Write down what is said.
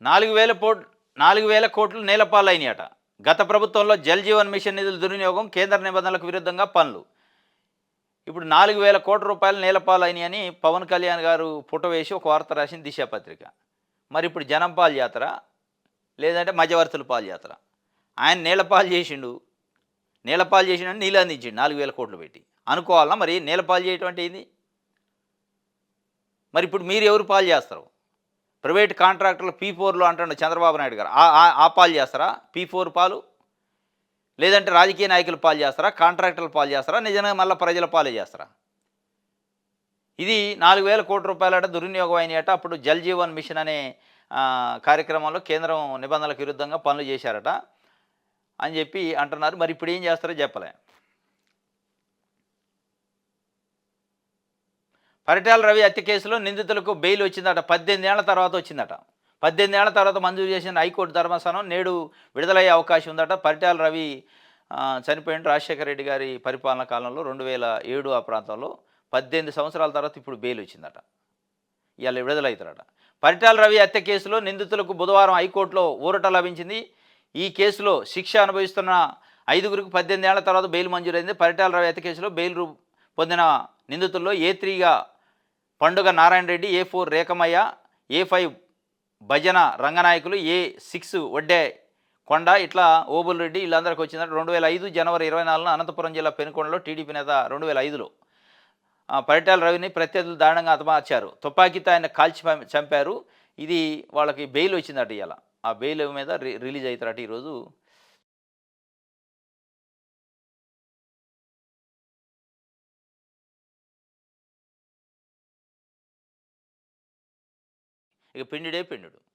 4000 coat 4000 కోట్లు నేలపాలైనయట. గత ప్రభుత్వంలో జల్ జీవన్ మిషన్ నిధుల దుర్వినియోగం, కేంద్ర నిబంధనలకు విరుద్ధంగా పనులు. ఇప్పుడు 4000 కోట్ల రూపాయలు నేలపాలైనయని పవన్ కళ్యాణ్ గారు ఫోటో వేసి ఒక వార్త రాసింది దిశ పత్రిక. మరి ఇప్పుడు జనం పాలు చేత్తరా? లేదంటే మధ్యవర్తుల పాలు చేత్తరా? ఆయన నీళ్లపాలు చేసిండు. నీళ్లపాలు చేసిండని నీళ్ళు అందించిండు 4000 కోట్లు పెట్టి. అనుకోవాలనా మరి నీళ్లపాలు చేయటం అంటే ఏంది? మరి ఇప్పుడు మీరు ఎవరు పాలు చేస్తారు? ప్రైవేట్ కాంట్రాక్టర్లు P4లో అంటుండు చంద్రబాబు నాయుడు గారు. ఆ పాలు చేస్తారా? P4 పాలు? లేదంటే రాజకీయ నాయకులు పాలు చేస్తారా? కాంట్రాక్టర్లు పాలు చేస్తారా? నిజంగా మళ్ళా ప్రజల పాలే చేస్తారా? ఇది 4000 కోట్ల రూపాయలట దుర్వినియోగం అయినాయట. అప్పుడు జల్ జీవన్ మిషన్ అనే కార్యక్రమంలో కేంద్రం నిబంధనలకు విరుద్ధంగా పనులు చేశారట అని చెప్పి అంటున్నారు. మరి ఇప్పుడు ఏం చేస్తారో చెప్పలే. పరిటాల రవి హత్య కేసులో నిందితులకు బెయిల్ వచ్చిందట. 18 ఏళ్ల తర్వాత వచ్చిందట. 18 ఏళ్ల తర్వాత మంజూరు చేసిన హైకోర్టు ధర్మాసనం నేడు విడుదలయ్యే అవకాశం ఉందట. పరిటాల రవి చనిపోయిన రాజశేఖర రెడ్డి గారి పరిపాలన కాలంలో 2007 ఆ ప్రాంతంలో 18 సంవత్సరాల తర్వాత ఇప్పుడు బెయిల్ వచ్చిందట. ఇవాళ విడుదలవుతారట. పరిటాల రవి హత్య కేసులో నిందితులకు బుధవారం హైకోర్టులో ఊరట లభించింది. ఈ కేసులో శిక్ష అనుభవిస్తున్న 5గురికి 18 ఏళ్ల తర్వాత బెయిల్ మంజూరైంది. పరిటాల రవి హత్య కేసులో బెయిల్ పొందిన నిందితుల్లో A3గా పండుగ నారాయణ రెడ్డి, A4 రేఖమయ్య, A5 భజన రంగనాయకులు, A6 వడ్డే కొండ, ఇట్లా ఓబుల్ రెడ్డి వీళ్ళందరికీ వచ్చిందంటే 2005 జనవరి 24న అనంతపురం జిల్లా పెనుకొండలో టీడీపీ నేత 2005లో పరిటాల రవిని ప్రత్యర్థులు దారుణంగా హతమార్చారు. తుపాకీతో ఆయన కాల్చి చంపారు. ఇది వాళ్ళకి బెయిల్ వచ్చిందట ఇవాళ. ఆ బెయిల్ మీద రిలీజ్ అవుతారట ఈరోజు. ఇక పిండిడే పిండుడు.